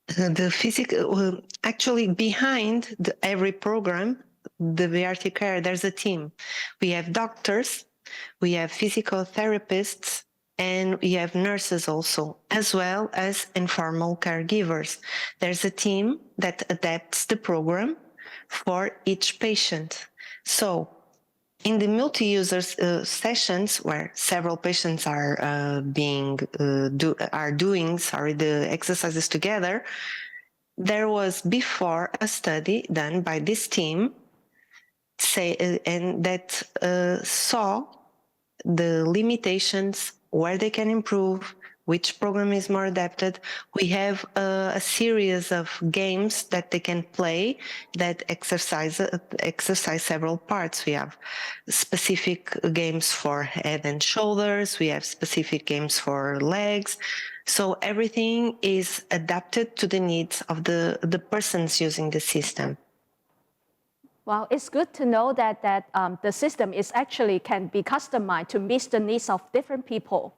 E: The physical, actually behind every program, the VR2Care, there's a team. We have doctors, we have physical therapists, and we have nurses also, as well as informal caregivers. There's a team that adapts the program for each patient. So in the multi-user sessions where several patients are doing the exercises together, there was before a study done by this team that saw the limitations, where they can improve, which program is more adapted. We have a series of games that they can play that exercise several parts. We have specific games for head and shoulders. We have specific games for legs. So everything is adapted to the needs of the persons using the system.
B: Well, it's good to know that the system is actually can be customized to meet the needs of different people.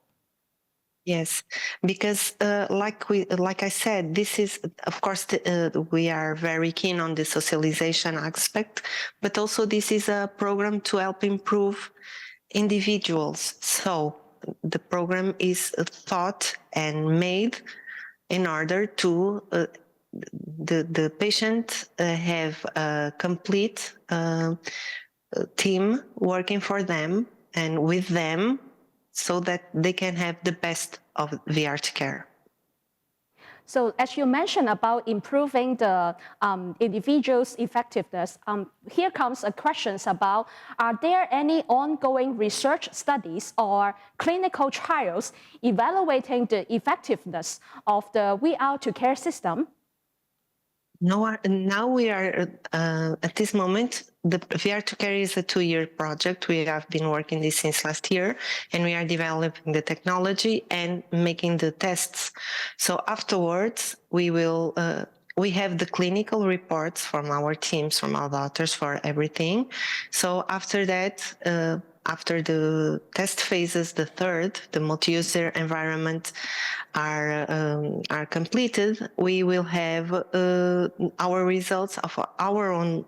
E: Yes, because like I said, this is, of course, we are very keen on the socialization aspect, but also this is a program to help improve individuals. So the program is thought and made in order to the patient have a complete team working for them and with them, so that they can have the best of VR2Care.
B: So as you mentioned about improving the individual's effectiveness, here comes a question about, are there any ongoing research studies or clinical trials evaluating the effectiveness of the VR2Care system?
E: No, now we are, at this moment, the VR2Care is a 2-year project. We have been working this since last year, and we are developing the technology and making the tests. So afterwards, we will, we have the clinical reports from our teams, from our doctors for everything. So after that, after the test phases, the third, the multi-user environment are completed, we will have our results of our own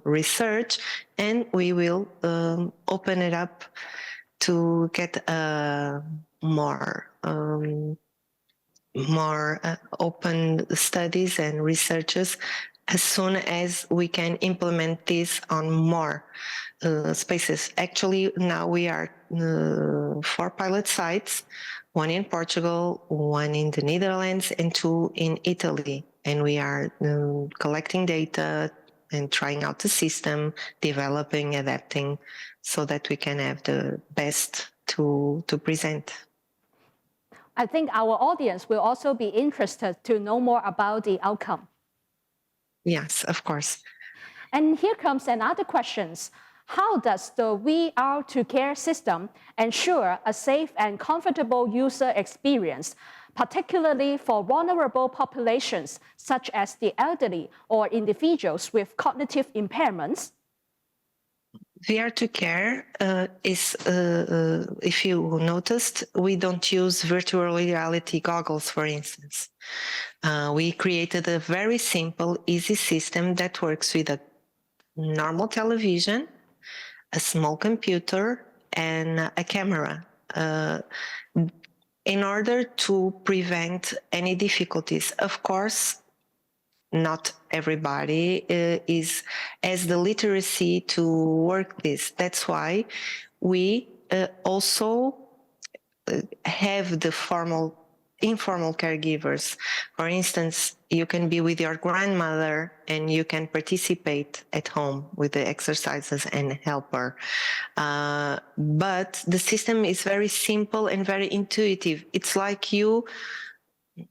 E: research, and we will open it up to get more open studies and researches as soon as we can implement this on more spaces. Actually, now we are 4 pilot sites, 1 in Portugal, 1 in the Netherlands, and 2 in Italy. And we are collecting data and trying out the system, developing, adapting, so that we can have the best to present.
B: I think our audience will also be interested to know more about the outcome.
E: Yes, of course.
B: And here comes another question. How does the VR2Care system ensure a safe and comfortable user experience, particularly for vulnerable populations, such as the elderly or individuals with cognitive impairments?
E: VR2Care is, if you noticed, we don't use virtual reality goggles, for instance. We created a very simple, easy system that works with a normal television, a small computer, and a camera. in order to prevent any difficulties. Of course, not everybody has the literacy to work this. That's why we also have the informal caregivers. For instance, you can be with your grandmother and you can participate at home with the exercises and help her. But the system is very simple and very intuitive. It's like you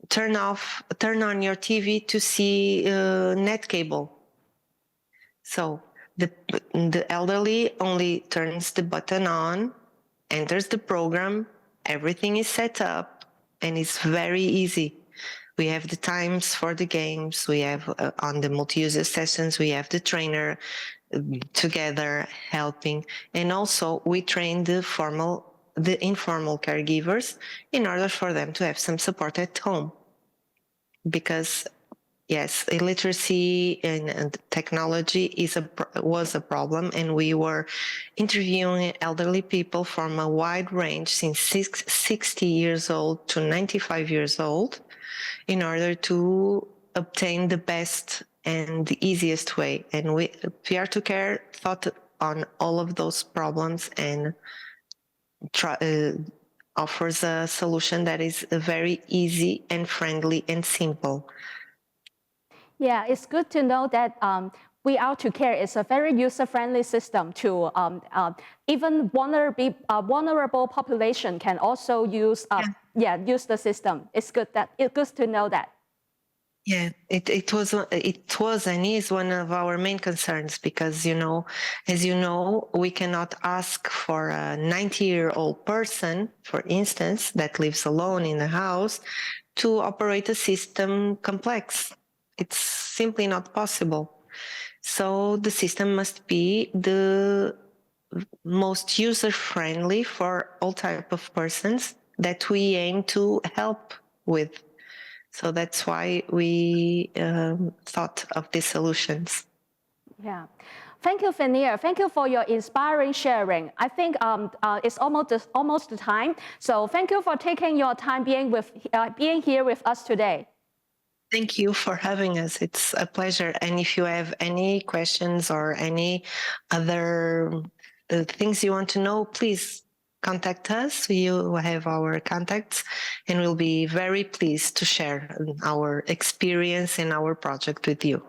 E: turn on your TV to see net cable. So the elderly only turns the button on, enters the program, everything is set up, and it's very easy. We have the times for the games, we have on the multi-user sessions, we have the trainer together helping, and also we train the informal caregivers in order for them to have some support at home. Because yes, illiteracy and technology was a problem, and we were interviewing elderly people from a wide range, since 60 years old to 95 years old, in order to obtain the best and the easiest way. And VR2Care thought on all of those problems and offers a solution that is very easy and friendly and simple.
B: Yeah, it's good to know that VR2Care is a very user-friendly system to even vulnerable population can also use use the system. It's good to know that.
E: Yeah, it was and is one of our main concerns, because as you know, we cannot ask for a 90-year-old person, for instance, that lives alone in the house, to operate a system complex. It's simply not possible. So the system must be the most user-friendly for all type of persons that we aim to help with. So that's why we thought of these solutions.
B: Yeah. Thank you, Vania. Thank you for your inspiring sharing. I think it's almost the time. So thank you for taking your time being here with us today.
E: Thank you for having us. It's a pleasure. And if you have any questions or any other things you want to know, please contact us. You have our contacts, and we'll be very pleased to share our experience and our project with you.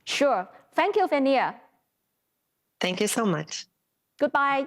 B: Sure. Thank you, Vania.
E: Thank you so much.
B: Goodbye.